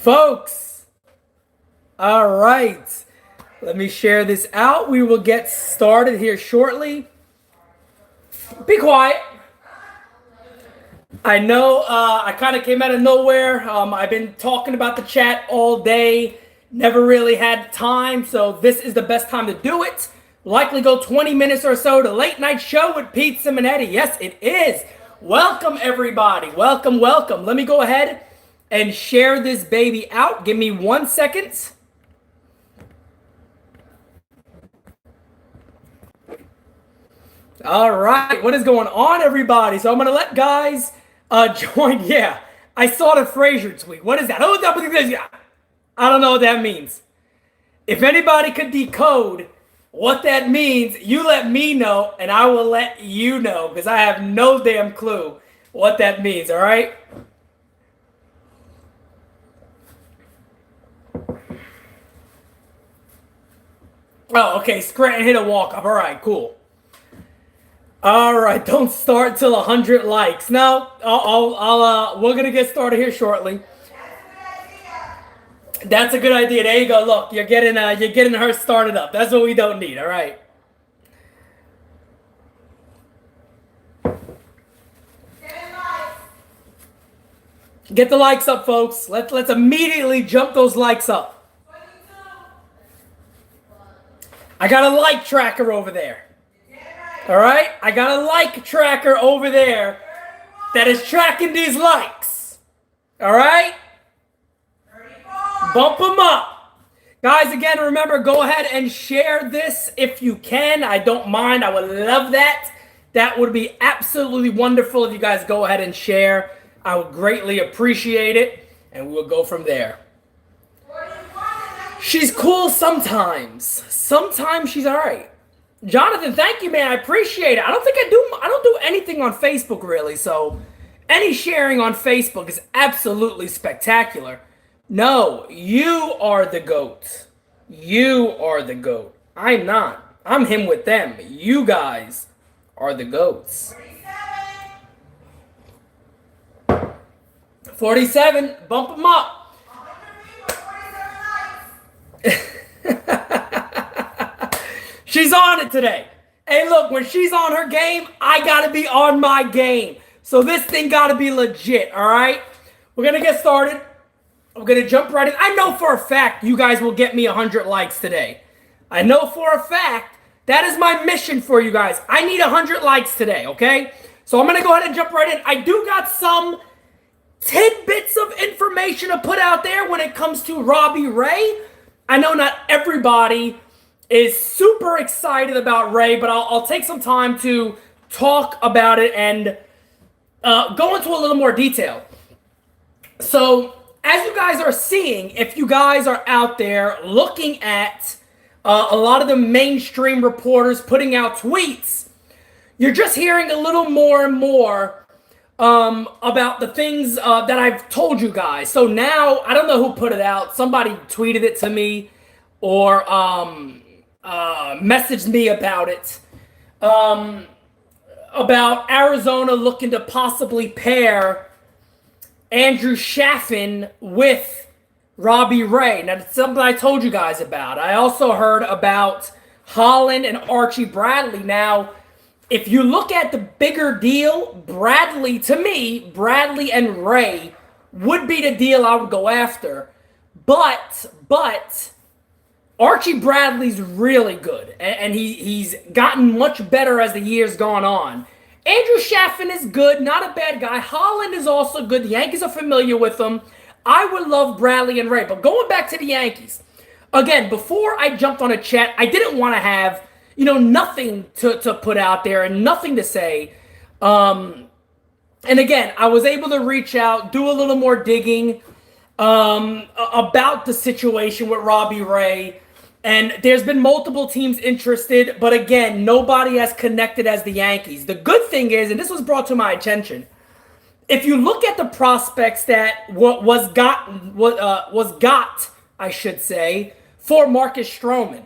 Folks, all right. Let me share this out. We will get started here shortly. Be quiet. I know I kind of came out of nowhere. I've been talking about the chat all day. Never really had time, so this is the best time to do it. Likely go 20 minutes or so to Late Night Show with Pete Simonetti. Yes, it is. Welcome, everybody. Welcome, welcome. Let me go ahead and share this baby out. Give me 1 second. All right. What is going on, everybody? So I'm going to let guys join. Yeah, I saw the Frasier tweet. What is that? Oh, I don't know what that means. If anybody could decode what that means, you let me know, and I will let you know, because I have no damn clue what that means, all right? Oh, okay, Scranton hit a walk-up. All right, cool. All right, don't start till 100 likes. No, we're going to get started here shortly. That's a good idea. There you go. Look, you're getting her started up. That's what we don't need. All right. Get the likes up, folks. Let's immediately jump those likes up. I got a like tracker over there. All right? I got a like tracker over there that is tracking these likes. All right? Bump them up. Guys, again, remember, go ahead and share this if you can. I don't mind. I would love that. That would be absolutely wonderful if you guys go ahead and share. I would greatly appreciate it, and we'll go from there. She's cool sometimes. Sometimes she's all right. Jonathan, thank you, man. I appreciate it. I don't do anything on Facebook, really, so any sharing on Facebook is absolutely spectacular. No, you are the GOAT. You are the GOAT. I'm not. I'm him with them. You guys are the GOATs. 47. Bump them up. She's on it today. Hey, look, when she's on her game, I got to be on my game. So this thing got to be legit, all right? We're going to get started. We're going to jump right in. I know for a fact you guys will get me 100 likes today. I know for a fact that is my mission for you guys. I need 100 likes today, okay? So I'm going to go ahead and jump right in. I do got some tidbits of information to put out there when it comes to Robbie Ray. I know not everybody is super excited about Ray, but I'll take some time to talk about it and go into a little more detail. So, as you guys are seeing, if you guys are out there looking at a lot of the mainstream reporters putting out tweets, you're just hearing a little more and more about the things that I've told you guys. So now, I don't know who put it out. Somebody tweeted it to me or messaged me about it. About Arizona looking to possibly pair Andrew Chaffin with Robbie Ray. Now, that's something I told you guys about. I also heard about Holland and Archie Bradley. Now, if you look at the bigger deal, Bradley, to me, Bradley and Ray would be the deal I would go after. But Archie Bradley's really good, and he's gotten much better as the year's gone on. Andrew Chaffin is good, not a bad guy. Holland is also good. The Yankees are familiar with him. I would love Bradley and Ray. But going back to the Yankees, again, before I jumped on a chat, I didn't want to have, nothing to put out there and nothing to say. And again, I was able to reach out, do a little more digging about the situation with Robbie Ray. And there's been multiple teams interested, but again, nobody as connected as the Yankees. The good thing is, and this was brought to my attention, if you look at the prospects that was got, I should say, for Marcus Stroman,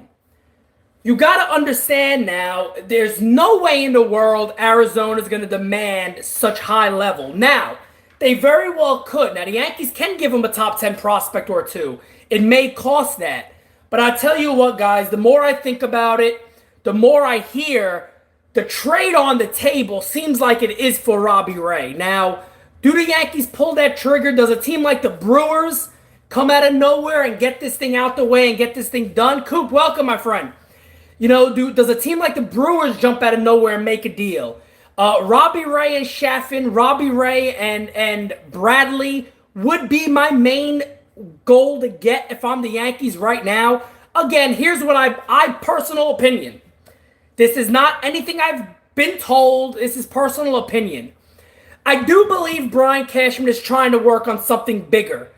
you got to understand now, there's no way in the world Arizona is going to demand such high level. Now, They very well could. Now, the Yankees can give him a top 10 prospect or two. It may cost that. But I tell you what, guys, the more I think about it, the more I hear the trade on the table seems like it is for Robbie Ray. Now, do the Yankees pull that trigger? Does a team like the Brewers come out of nowhere and get this thing out the way and get this thing done? Coop, welcome, my friend. Does a team like the Brewers jump out of nowhere and make a deal? Robbie Ray and Chaffin, Robbie Ray and Bradley would be my main goal to get if I'm the Yankees right now. Again, here's what I personal opinion. This is not anything I've been told. This is personal opinion. I do believe Brian Cashman is trying to work on something bigger.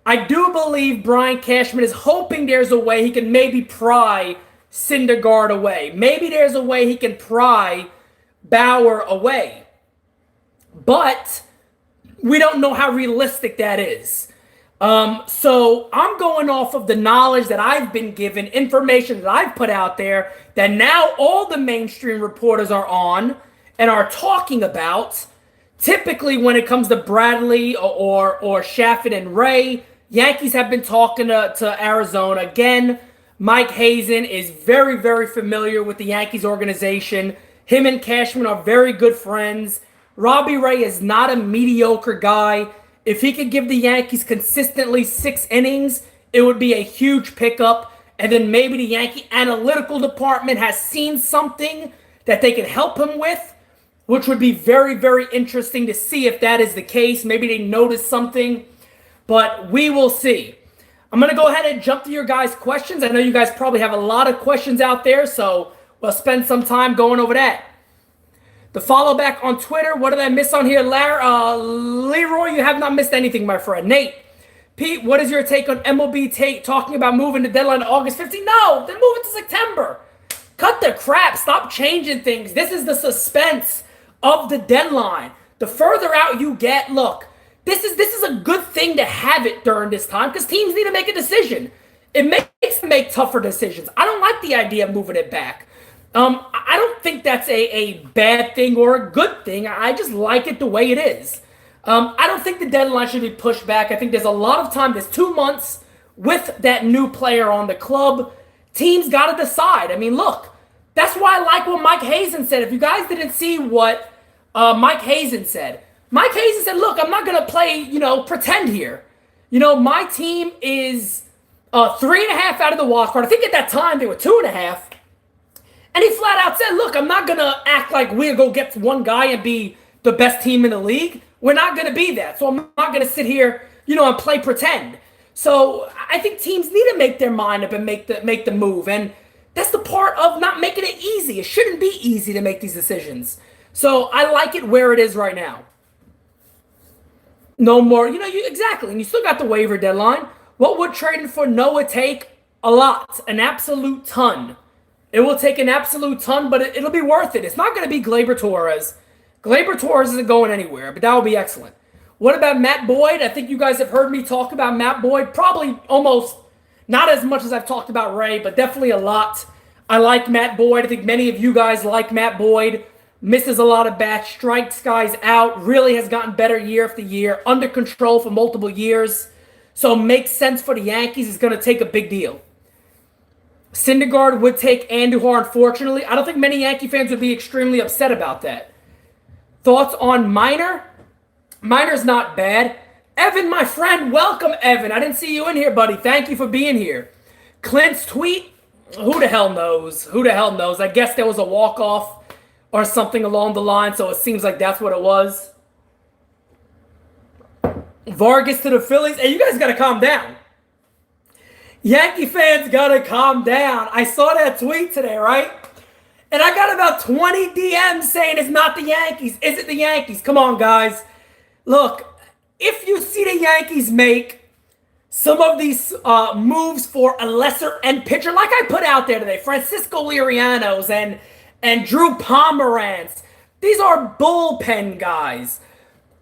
I do believe Brian Cashman is hoping there's a way he can maybe pry Syndergaard away. Maybe there's a way he can pry Bauer away. But we don't know how realistic that is. So I'm going off of the knowledge that I've been given, information that I've put out there that now all the mainstream reporters are on and are talking about. Typically, when it comes to Bradley or Chaffin and Ray, Yankees have been talking to Arizona. Again, Mike Hazen is very, very familiar with the Yankees organization. Him and Cashman are very good friends. Robbie Ray is not a mediocre guy. If he could give the Yankees consistently 6 innings, it would be a huge pickup. And then maybe the Yankee analytical department has seen something that they can help him with, which would be very, very interesting to see if that is the case. Maybe they noticed something, but we will see. I'm going to go ahead and jump to your guys' questions. I know you guys probably have a lot of questions out there, so we'll spend some time going over that. The follow back on Twitter. What did I miss on here? Leroy, you have not missed anything, my friend. Nate, Pete, what is your take on MLB talking about moving the deadline to August 15th? No, they're moving to September. Cut the crap. Stop changing things. This is the suspense of the deadline. The further out you get, look, this is a good thing to have it during this time because teams need to make a decision. It makes them make tougher decisions. I don't like the idea of moving it back. I don't think that's a bad thing or a good thing. I just like it the way it is. I don't think the deadline should be pushed back. I think there's a lot of time. There's 2 months with that new player on the club. Teams got to decide. I mean, look, that's why I like what Mike Hazen said. If you guys didn't see what Mike Hazen said, look, I'm not going to play, pretend here. My team is 3.5 out of the wild card. I think at that time they were 2.5. And he flat out said, look, I'm not going to act like we're going to get one guy and be the best team in the league. We're not going to be that. So I'm not going to sit here, and play pretend. So I think teams need to make their mind up and make the move. And that's the part of not making it easy. It shouldn't be easy to make these decisions. So I like it where it is right now. No more, exactly. And you still got the waiver deadline. What would trading for Noah take? A lot. An absolute ton. It will take an absolute ton, but it'll be worth it. It's not going to be Gleyber Torres. Gleyber Torres isn't going anywhere, but that will be excellent. What about Matt Boyd? I think you guys have heard me talk about Matt Boyd. Probably almost not as much as I've talked about Ray, but definitely a lot. I like Matt Boyd. I think many of you guys like Matt Boyd. Misses a lot of bats, strikes guys out, really has gotten better year after year, under control for multiple years. So makes sense for the Yankees. It's going to take a big deal. Syndergaard would take Andujar, unfortunately. I don't think many Yankee fans would be extremely upset about that. Thoughts on Minor? Minor's not bad. Evan, my friend, welcome, Evan. I didn't see you in here, buddy. Thank you for being here. Clint's tweet? Who the hell knows? I guess there was a walk-off or something along the line, so it seems like that's what it was. Vargas to the Phillies. Hey, you guys got to calm down. Yankee fans got to calm down. I saw that tweet today, right? And I got about 20 DMs saying it's not the Yankees. Is it the Yankees? Come on, guys. Look, if you see the Yankees make some of these moves for a lesser-end pitcher, like I put out there today, Francisco Lirianos and Drew Pomeranz, these are bullpen guys.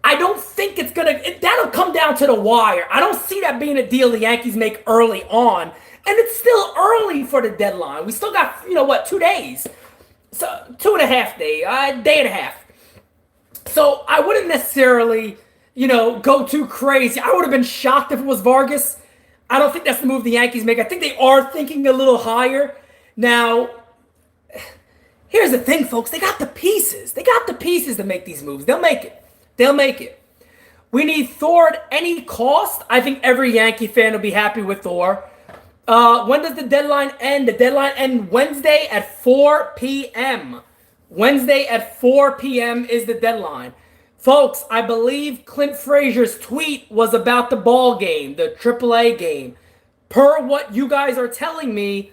I don't think it's going to – that'll come down to the wire. I don't see that being a deal the Yankees make early on. And it's still early for the deadline. We still got, 2 days. So 2.5 days, day and a half. So I wouldn't necessarily go too crazy. I would have been shocked if it was Vargas. I don't think that's the move the Yankees make. I think they are thinking a little higher. Now, here's the thing, folks. They got the pieces. They got the pieces to make these moves. They'll make it. They'll make it. We need Thor at any cost. I think every Yankee fan will be happy with Thor. When does the deadline end? The deadline ends Wednesday at 4 p.m. Wednesday at 4 p.m. is the deadline. Folks, I believe Clint Frazier's tweet was about the ball game, the AAA game. Per what you guys are telling me,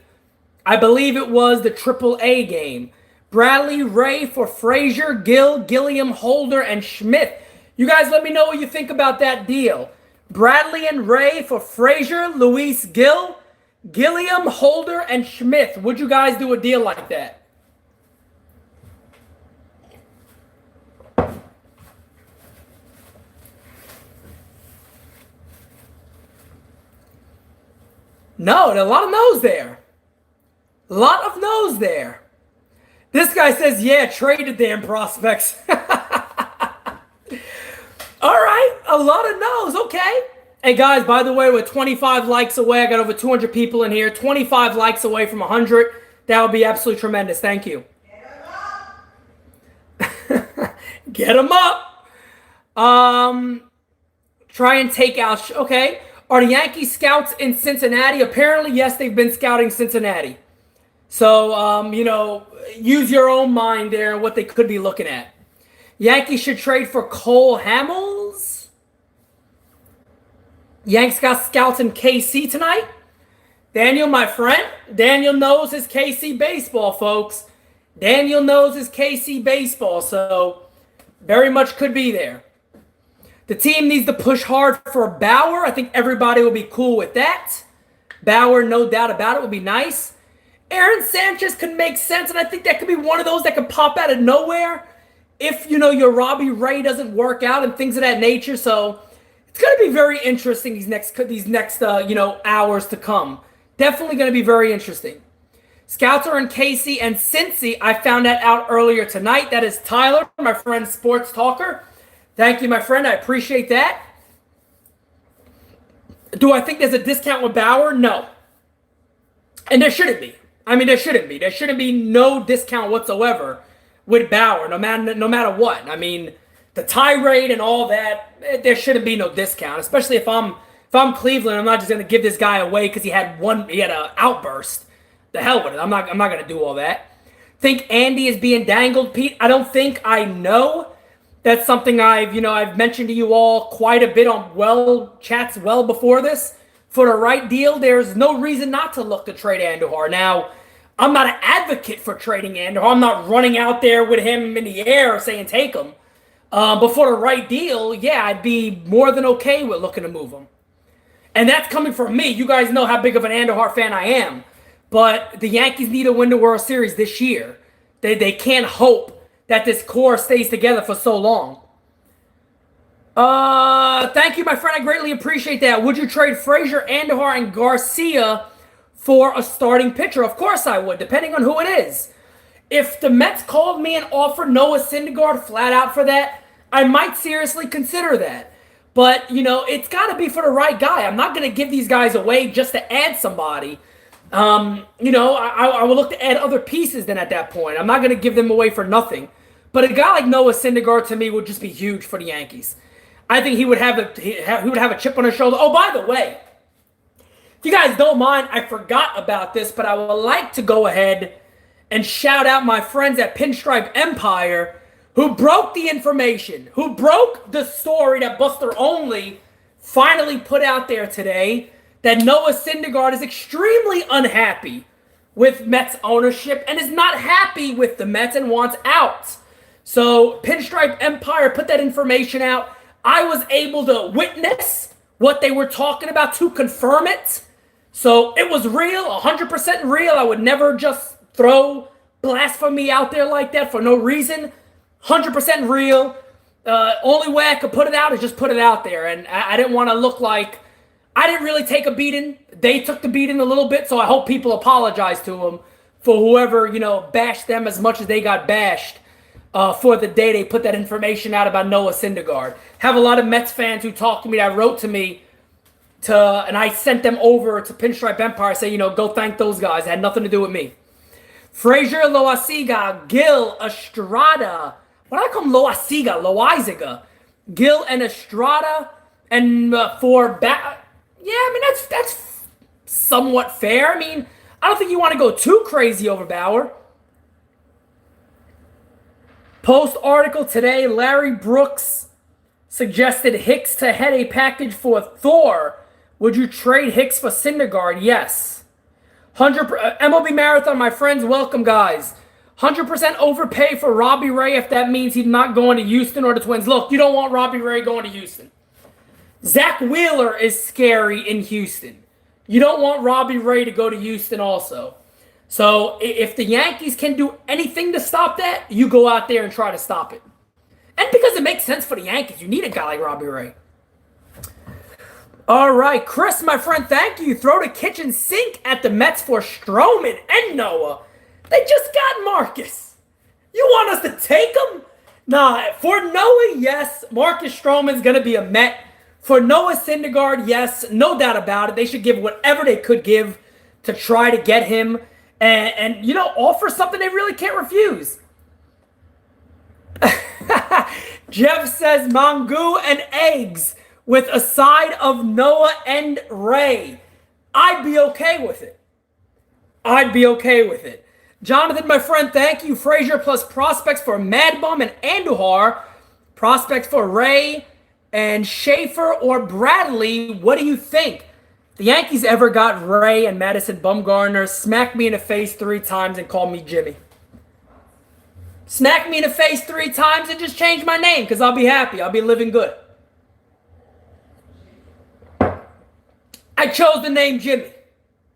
I believe it was the AAA game. Bradley, Ray for Frazier, Gill, Gilliam, Holder, and Schmidt. You guys let me know what you think about that deal. Bradley and Ray for Frazier, Luis Gill, Gilliam, Holder, and Schmidt. Would you guys do a deal like that? No, a lot of no's there. A lot of no's there. This guy says, yeah, trade the damn prospects. All right, a lot of no's, okay. Hey, guys, by the way, we're 25 likes away. I got over 200 people in here. 25 likes away from 100. That would be absolutely tremendous. Thank you. Get them up. Try and take out. Okay. Are the Yankees scouts in Cincinnati? Apparently, yes, they've been scouting Cincinnati. So, use your own mind there what they could be looking at. Yankees should trade for Cole Hamels. Yanks got scouts in KC tonight. Daniel, my friend, Daniel knows his KC baseball, folks. Daniel knows his KC baseball, so very much could be there. The team needs to push hard for Bauer. I think everybody will be cool with that. Bauer, no doubt about it, would be nice. Aaron Sanchez could make sense, and I think that could be one of those that could pop out of nowhere if, your Robbie Ray doesn't work out and things of that nature. So it's going to be very interesting these next hours to come. Definitely going to be very interesting. Scouts are in KC and Cincy. I found that out earlier tonight. That is Tyler, my friend, Sports Talker. Thank you, my friend. I appreciate that. Do I think there's a discount with Bauer? No. And there shouldn't be. There shouldn't be. There shouldn't be no discount whatsoever with Bauer, no matter what. The tirade and all that, there shouldn't be no discount. Especially if I'm Cleveland, I'm not just going to give this guy away because he had an outburst. The hell with it. I'm not going to do all that. Think Andy is being dangled, Pete? I don't think I know. That's something I've mentioned to you all quite a bit on chats well before this. For the right deal, there's no reason not to look to trade Andujar. Now, I'm not an advocate for trading Andujar. I'm not running out there with him in the air saying take him. But for the right deal, yeah, I'd be more than okay with looking to move him. And that's coming from me. You guys know how big of an Andujar fan I am. But the Yankees need to win the World Series this year. They can't hope that this core stays together for so long. Thank you, my friend. I greatly appreciate that. Would you trade Frazier, Andujar, and Garcia for a starting pitcher? Of course I would, depending on who it is. If the Mets called me and offered Noah Syndergaard flat out for that, I might seriously consider that. But, it's got to be for the right guy. I'm not going to give these guys away just to add somebody. I will look to add other pieces then at that point. I'm not going to give them away for nothing. But a guy like Noah Syndergaard to me would just be huge for the Yankees. I think he would have a chip on his shoulder. Oh, by the way, if you guys don't mind, I forgot about this, but I would like to go ahead and shout out my friends at Pinstripe Empire who broke the information, who broke the story that Buster Only finally put out there today, that Noah Syndergaard is extremely unhappy with Mets ownership and is not happy with the Mets and wants out. So Pinstripe Empire put that information out. I was able to witness what they were talking about to confirm it. So it was real, 100% real. I would never just throw blasphemy out there like that for no reason. 100% real. Only way I could put it out is just put it out there. And I didn't want to look like I didn't really take a beating. They took the beating a little bit, so I hope people apologize to them for whoever, bashed them as much as they got bashed. for the day they put that information out about Noah Syndergaard. Have a lot of Mets fans who talked to me that wrote to me and I sent them over to Pinstripe Empire, say, go thank those guys. It had nothing to do with me. Frasier, Loaiziga, Gil, Estrada. What do I call him? Loaiziga. Gil and Estrada. And that's somewhat fair. I mean, I don't think you want to go too crazy over Bauer. Post article today, Larry Brooks suggested Hicks to head a package for Thor. Would you trade Hicks for Syndergaard? Yes. 100% MLB Marathon, my friends, welcome, guys. 100% overpay for Robbie Ray if that means he's not going to Houston or the Twins. Look, you don't want Robbie Ray going to Houston. Zach Wheeler is scary in Houston. You don't want Robbie Ray to go to Houston also. So if the Yankees can do anything to stop that, you go out there and try to stop it. And because it makes sense for the Yankees, you need a guy like Robbie Ray. All right, Chris, my friend, thank you. Throw the kitchen sink at the Mets for Stroman and Noah. They just got Marcus. You want us to take him? Nah, for Noah, yes. Marcus Stroman's going to be a Met. For Noah Syndergaard, yes. No doubt about it. They should give whatever they could give to try to get him and offer something they really can't refuse. Jeff says Mongo and eggs with a side of Noah and Ray. I'd be okay with it. Jonathan, my friend, thank you. Frasier plus prospects for Mad Bum and Andujar. Prospects for Ray and Schaefer or Bradley. What do you think? The Yankees ever got Ray and Madison Bumgarner, smack me in the face 3 times and call me Jimmy. Smack me in the face 3 times and just change my name because I'll be happy. I'll be living good. I chose the name Jimmy.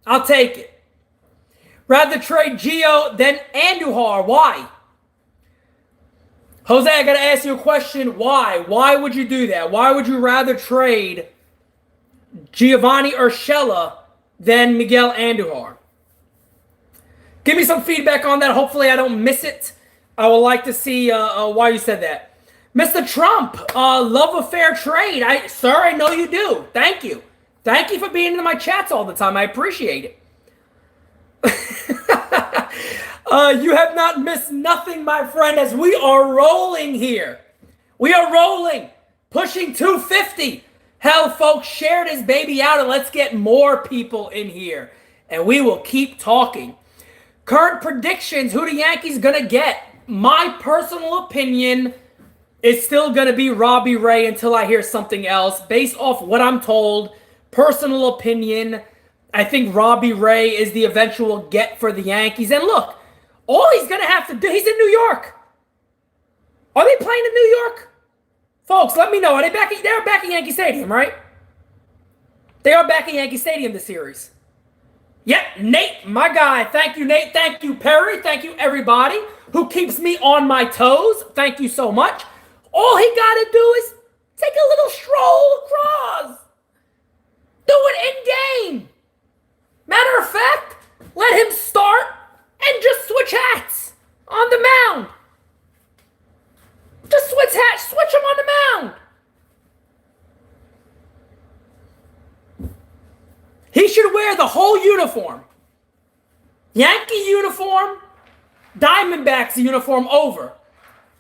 I'll take it. Rather trade Gio than Andujar. Why? Jose, I got to ask you a question. Why? Why would you do that? Why would you rather trade Giovanni Urshela than Miguel Andujar? Give me some feedback on that. Hopefully I don't miss it. I would like to see why you said that. Mr. Trump, love a fair trade. Sir, I know you do. Thank you. Thank you for being in my chats all the time. I appreciate it. You have not missed nothing, my friend, as we are rolling here. We are rolling. Pushing 250. Hell, folks, share this baby out and let's get more people in here. And we will keep talking. Current predictions, who the Yankees going to get? My personal opinion is still going to be Robbie Ray until I hear something else. Based off what I'm told, personal opinion, I think Robbie Ray is the eventual get for the Yankees. And look, all he's going to have to do, he's in New York. Are they playing in New York? Folks, let me know. Are they back? They're back at Yankee Stadium, right? They are back at Yankee Stadium this series. Yep, Nate, my guy. Thank you, Nate. Thank you, Perry. Thank you, everybody who keeps me on my toes. Thank you so much. All he got to do is take a little stroll across. Do it in game. Matter of fact, let him start and just switch hats on the mound. Just switch hats, switch him on the mound. He should wear the whole uniform. Yankee uniform, Diamondbacks uniform over.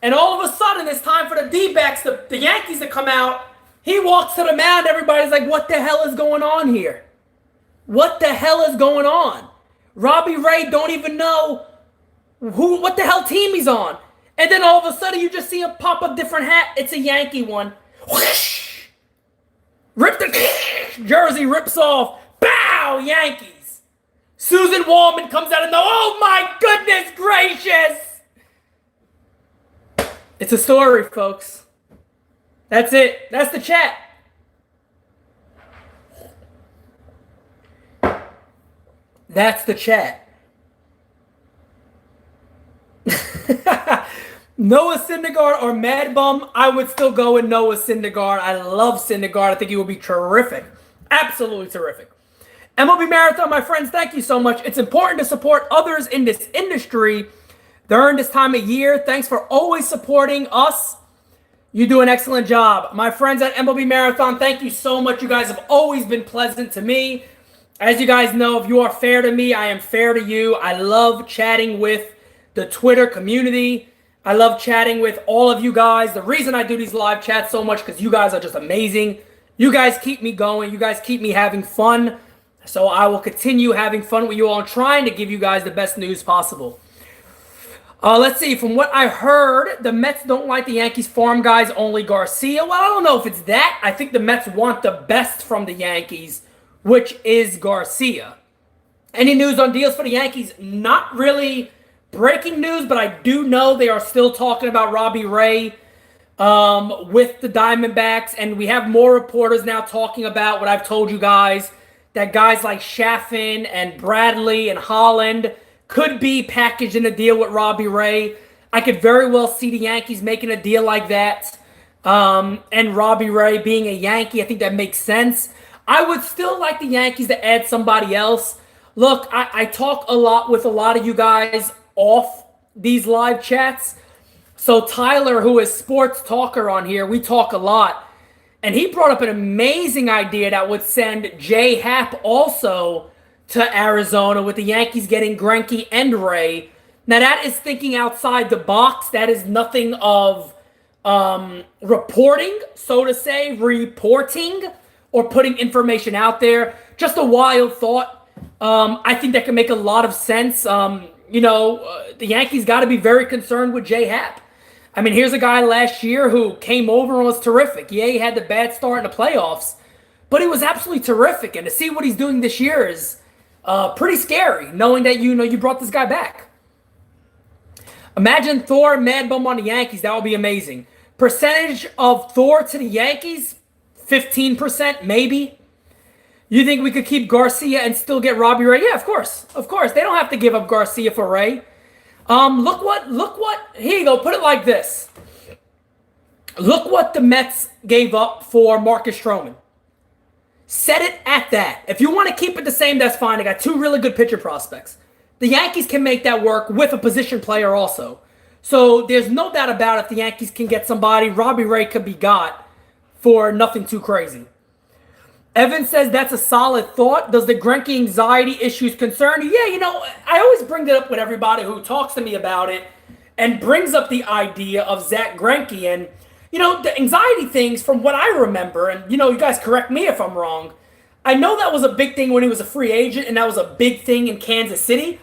And all of a sudden, it's time for the D-backs, the Yankees to come out. He walks to the mound. Everybody's like, what the hell is going on here? What the hell is going on? Robbie Ray don't even know what the hell team he's on. And then all of a sudden, you just see him pop a different hat. It's a Yankee one. Whoosh! Rip the jersey, rips off. Bow, Yankees. Susan Wallman comes out and oh my goodness gracious. It's a story, folks. That's it. That's the chat. That's the chat. Noah Syndergaard or Mad Bum, I would still go with Noah Syndergaard. I love Syndergaard. I think he would be terrific. Absolutely terrific. MLB Marathon, my friends, thank you so much. It's important to support others in this industry. during this time of year. Thanks for always supporting us. You do an excellent job. My friends at MLB Marathon, thank you so much. You guys have always been pleasant to me. As you guys know, if you are fair to me, I am fair to you. I love chatting with the Twitter community. I love chatting with all of you guys. The reason I do these live chats so much because you guys are just amazing. You guys keep me going. You guys keep me having fun. So I will continue having fun with you all and trying to give you guys the best news possible. Let's see. From what I heard, the Mets don't like the Yankees farm guys, only Garcia. Well, I don't know if it's that. I think the Mets want the best from the Yankees, which is Garcia. Any news on deals for the Yankees? Not really breaking news, but I do know they are still talking about Robbie Ray with the Diamondbacks, and we have more reporters now talking about what I've told you guys, that guys like Chaffin and Bradley and Holland could be packaged in a deal with Robbie Ray. I could very well see the Yankees making a deal like that, and Robbie Ray being a Yankee. I think that makes sense. I would still like the Yankees to add somebody else. Look, I talk a lot with a lot of you guys off these live chats. So Tyler, who is sports talker on here, we talk a lot. And he brought up an amazing idea that would send Jay Happ also to Arizona with the Yankees getting Greinke and Ray. Now that is thinking outside the box. That is nothing of reporting, so to say, reporting or putting information out there. Just a wild thought. I think that can make a lot of sense. The Yankees got to be very concerned with Jay Happ. I mean, here's a guy last year who came over and was terrific. Yeah, he had the bad start in the playoffs, but he was absolutely terrific. And to see what he's doing this year is pretty scary, knowing that you brought this guy back. Imagine Thor and Mad Bum on the Yankees. That would be amazing. Percentage of Thor to the Yankees, 15%, maybe. You think we could keep Garcia and still get Robbie Ray? Yeah, of course. Of course. They don't have to give up Garcia for Ray. Look what, here you go, put it like this. Look what the Mets gave up for Marcus Stroman. Set it at that. If you want to keep it the same, that's fine. They got two really good pitcher prospects. The Yankees can make that work with a position player also. So there's no doubt about it. If the Yankees can get somebody, Robbie Ray could be got for nothing too crazy. Evan says that's a solid thought. Does the Greinke anxiety issues concern you? Yeah, I always bring it up with everybody who talks to me about it and brings up the idea of Zach Greinke. And, the anxiety things, from what I remember, and, you guys correct me if I'm wrong, I know that was a big thing when he was a free agent, and that was a big thing in Kansas City.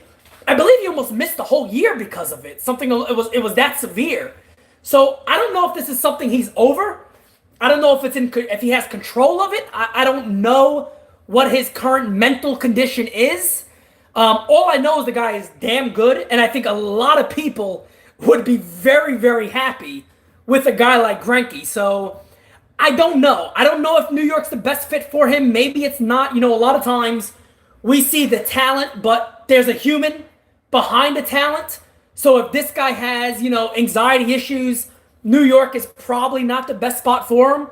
I believe he almost missed the whole year because of it. It was that severe. So I don't know if this is something he's over. I don't know if he has control of it. I don't know what his current mental condition is. All I know is the guy is damn good, and I think a lot of people would be very, very happy with a guy like Greinke. So I don't know. I don't know if New York's the best fit for him. Maybe it's not. A lot of times we see the talent, but there's a human behind the talent. So if this guy has, anxiety issues, New York is probably not the best spot for him.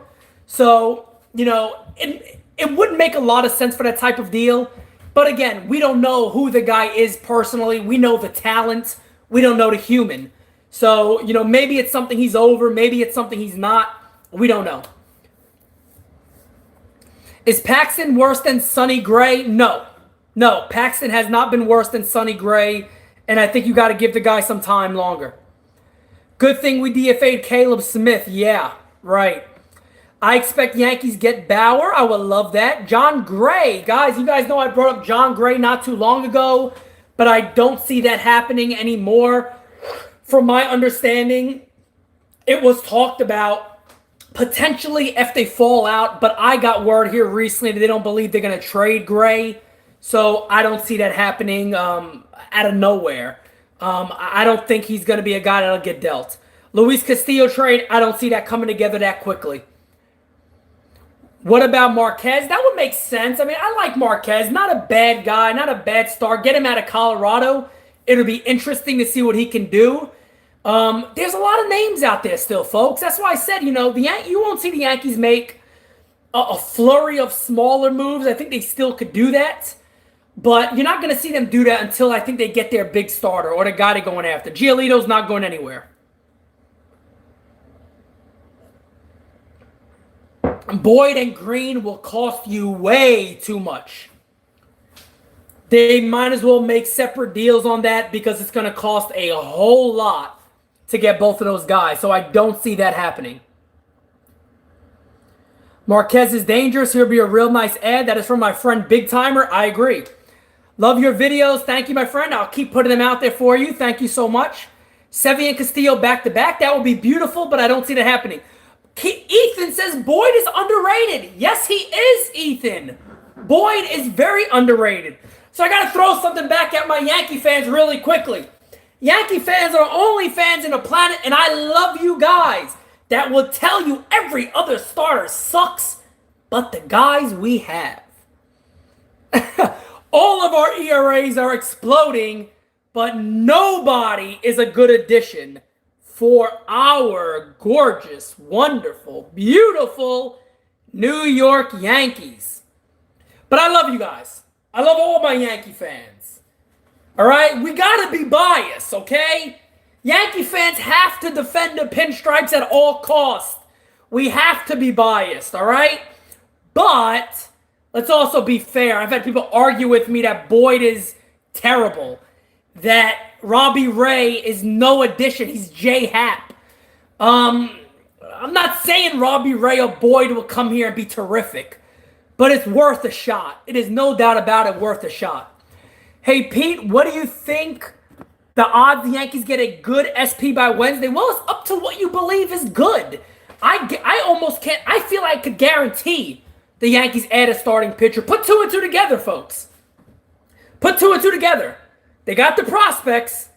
So, it wouldn't make a lot of sense for that type of deal. But again, we don't know who the guy is personally. We know the talent. We don't know the human. So, maybe it's something he's over. Maybe it's something he's not. We don't know. Is Paxton worse than Sonny Gray? No. No, Paxton has not been worse than Sonny Gray. And I think you got to give the guy some time longer. Good thing we DFA'd Caleb Smith. Yeah, right. I expect Yankees get Bauer. I would love that. John Gray. Guys, you guys know I brought up John Gray not too long ago, but I don't see that happening anymore. From my understanding, it was talked about potentially if they fall out, but I got word here recently that they don't believe they're going to trade Gray. So I don't see that happening out of nowhere. I don't think he's going to be a guy that'll get dealt. Luis Castillo trade, I don't see that coming together that quickly. What about Marquez? That would make sense. I mean, I like Marquez. Not a bad guy, not a bad start. Get him out of Colorado. It'll be interesting to see what he can do. There's a lot of names out there still, folks. That's why I said, you won't see the Yankees make a flurry of smaller moves. I think they still could do that. But you're not going to see them do that until I think they get their big starter or the guy they're going after. Giolito's not going anywhere. Boyd and Green will cost you way too much. They might as well make separate deals on that because it's going to cost a whole lot to get both of those guys. So I don't see that happening. Marquez is dangerous. He'll be a real nice ad. That is from my friend Big Timer. I agree. Love your videos. Thank you, my friend. I'll keep putting them out there for you. Thank you so much. Sevy and Castillo back-to-back. That would be beautiful, but I don't see that happening. Ethan says Boyd is underrated. Yes, he is, Ethan. Boyd is very underrated. So I got to throw something back at my Yankee fans really quickly. Yankee fans are only fans in the planet, and I love you guys that will tell you every other starter sucks, but the guys we have. All of our ERAs are exploding, but nobody is a good addition for our gorgeous, wonderful, beautiful New York Yankees. But I love you guys. I love all my Yankee fans. All right? We got to be biased, okay? Yankee fans have to defend the pinstripes at all costs. We have to be biased, all right? But let's also be fair. I've had people argue with me that Boyd is terrible, that Robbie Ray is no addition. He's J-Hap. I'm not saying Robbie Ray or Boyd will come here and be terrific, but it's worth a shot. It is no doubt about it worth a shot. Hey, Pete, what do you think the odds the Yankees get a good SP by Wednesday? Well, it's up to what you believe is good. I almost can't. I feel I could guarantee the Yankees add a starting pitcher. Put two and two together, folks. Put two and two together. They got the prospects,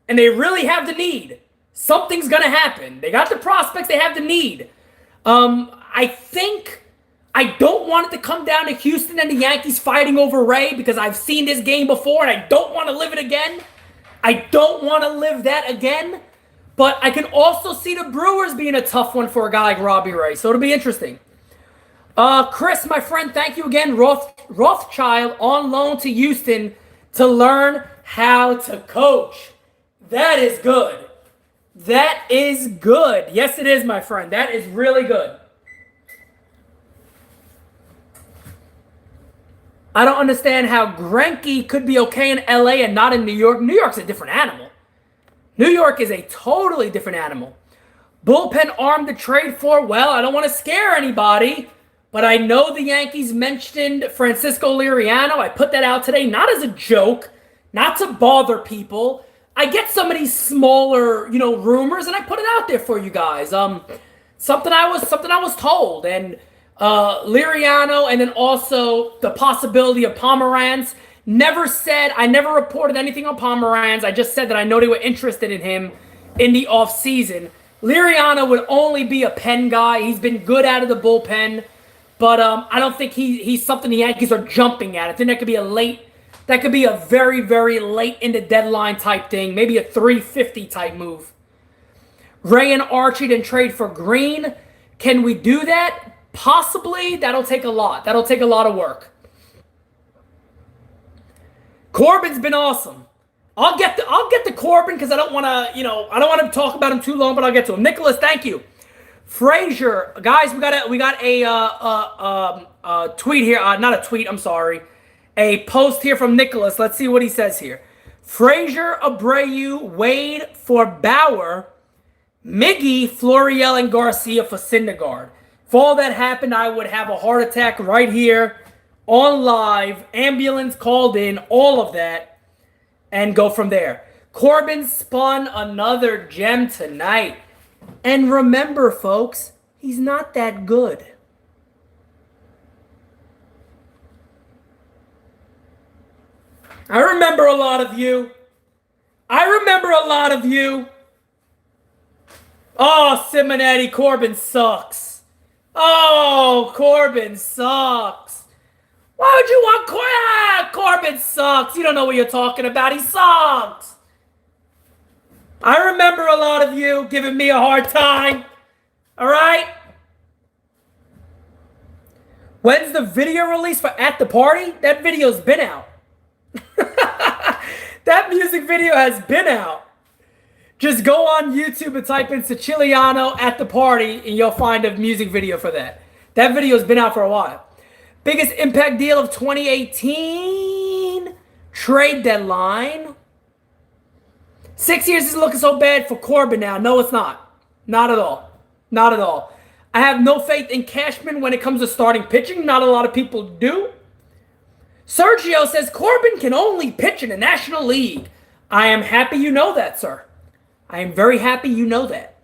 and they really have the need. Something's going to happen. They got the prospects. They have the need. I think I don't want it to come down to Houston and the Yankees fighting over Ray because I've seen this game before, and I don't want to live it again. I don't want to live that again. But I can also see the Brewers being a tough one for a guy like Robbie Ray. So it'll be interesting. Chris, my friend, thank you again. Rothschild on loan to Houston to learn how to coach. That is good. That is good. Yes, it is, my friend. That is really good. I don't understand how Greinke could be okay in LA and not in New York. New York's a different animal. New York is a totally different animal. Bullpen arm to trade for? Well, I don't want to scare anybody, but I know the Yankees mentioned Francisco Liriano. I put that out today, not as a joke, not to bother people. I get some of these smaller, rumors, and I put it out there for you guys. Something I was told, and Liriano, and then also the possibility of Pomeranz. I never reported anything on Pomeranz. I just said that I know they were interested in him in the offseason. Liriano would only be a pen guy. He's been good out of the bullpen, but I don't think he's something the Yankees are jumping at. I think that could be a very, very late in the deadline type thing, maybe a 350 type move. Ray and Archie then trade for Green. Can we do that? Possibly. That'll take a lot. That'll take a lot of work. Corbin's been awesome. I'll get to Corbin because I don't want to talk about him too long, but I'll get to him. Nicholas, thank you. Frasier, guys, we got a tweet here. Not a tweet. I'm sorry. A post here from Nicholas. Let's see what he says here. Frasier, Abreu, Wade for Bauer, Miggy, Florial, and Garcia for Syndergaard. If all that happened, I would have a heart attack right here on live, ambulance called in, all of that, and go from there. Corbin spun another gem tonight. And remember, folks, he's not that good. I remember a lot of you. Oh, Simonetti, Corbin sucks. Oh, Corbin sucks. Why would you want Corbin sucks? You don't know what you're talking about. He sucks. I remember a lot of you giving me a hard time. All right? When's the video release for At the Party? That video's been out. That music video has been out. Just go on YouTube and type in Siciliano at the party, and you'll find a music video for that. That video has been out for a while. Biggest impact deal of 2018. Trade deadline. 6 years isn't looking so bad for Corbin now. No, it's not. Not at all. Not at all. I have no faith in Cashman when it comes to starting pitching. Not a lot of people do. Sergio says Corbin can only pitch in the National League. I am happy you know that, sir. I am very happy you know that.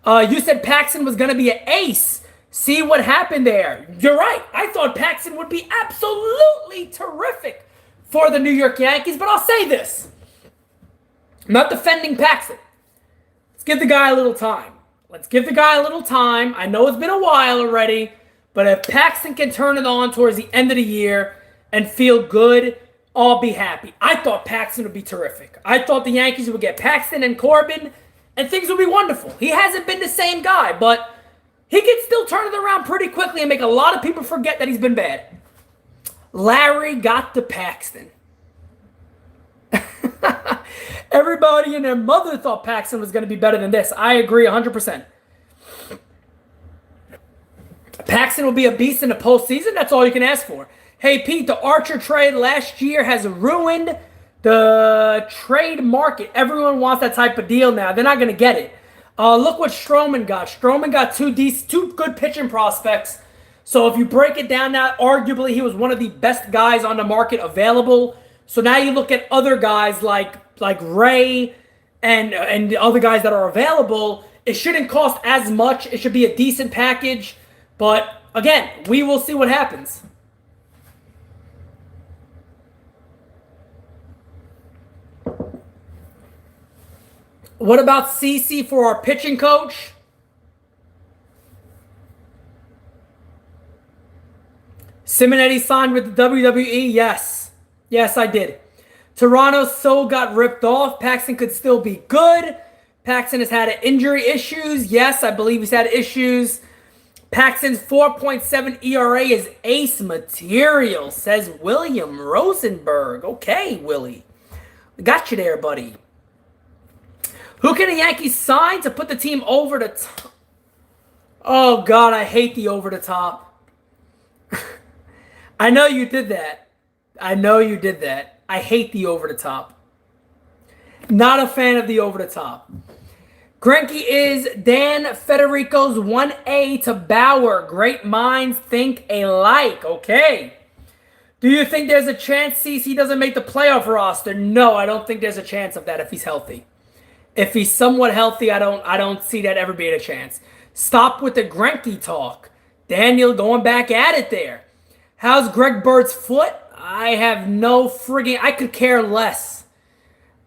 You said Paxton was going to be an ace. See what happened there. You're right. I thought Paxton would be absolutely terrific for the New York Yankees, but I'll say this. I'm not defending Paxton. Let's give the guy a little time. Let's give the guy a little time. I know it's been a while already, but if Paxton can turn it on towards the end of the year and feel good, I'll be happy. I thought Paxton would be terrific. I thought the Yankees would get Paxton and Corbin, and things would be wonderful. He hasn't been the same guy, but he can still turn it around pretty quickly and make a lot of people forget that he's been bad. Larry got to Paxton. Everybody and their mother thought Paxton was going to be better than this. I agree 100%. Paxton will be a beast in the postseason. That's all you can ask for. Hey, Pete, the Archer trade last year has ruined the trade market. Everyone wants that type of deal now. They're not going to get it. Look what Stroman got. Stroman got two good pitching prospects. So if you break it down now, arguably he was one of the best guys on the market available. So now you look at other guys like Ray and the other guys that are available. It shouldn't cost as much. It should be a decent package. But again, we will see what happens. What about CC for our pitching coach? Simonetti signed with the WWE? Yes. Yes, I did. Toronto's so got ripped off. Paxton could still be good. Paxton has had injury issues. Yes, I believe he's had issues. Paxton's 4.7 ERA is ace material, says William Rosenberg. Okay, Willie. Got you there, buddy. Who can the Yankees sign to put the team over the top? Oh, God, I hate the over the top. I know you did that. I know you did that. I hate the over the top. Not a fan of the over the top. Greinke is Dan Federico's 1A to Bauer. Great minds think alike. Okay. Do you think there's a chance CC doesn't make the playoff roster? No, I don't think there's a chance of that if he's healthy. If he's somewhat healthy, I don't see that ever being a chance. Stop with the Greinke talk. Daniel going back at it there. How's Greg Bird's foot? I have no friggin'... I could care less.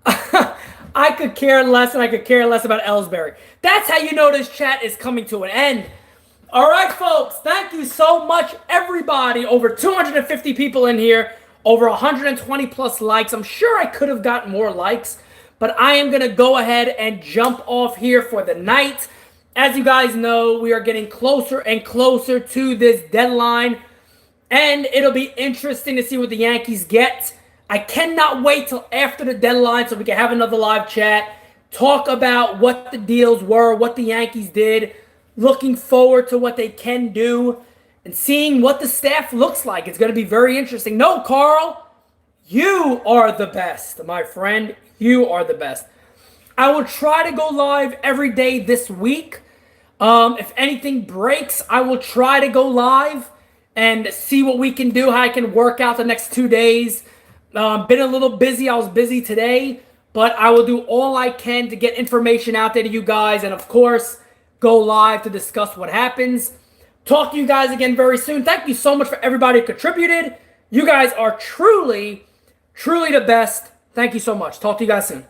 I could care less, and I could care less about Ellsbury. That's how you know this chat is coming to an end. All right, folks. Thank you so much, everybody. Over 250 people in here. Over 120 plus likes. I'm sure I could have gotten more likes, but I am going to go ahead and jump off here for the night. As you guys know, we are getting closer and closer to this deadline, and it'll be interesting to see what the Yankees get. I cannot wait till after the deadline so we can have another live chat, talk about what the deals were, what the Yankees did, looking forward to what they can do, and seeing what the staff looks like. It's going to be very interesting. No, Carl, you are the best, my friend. You are the best. I will try to go live every day this week. If anything breaks, I will try to go live and see what we can do, how I can work out the next 2 days. Been a little busy. I was busy today, but I will do all I can to get information out there to you guys, and of course, go live to discuss what happens. Talk to you guys again very soon. Thank you so much for everybody who contributed. You guys are truly, truly the best. Thank you so much. Talk to you guys soon.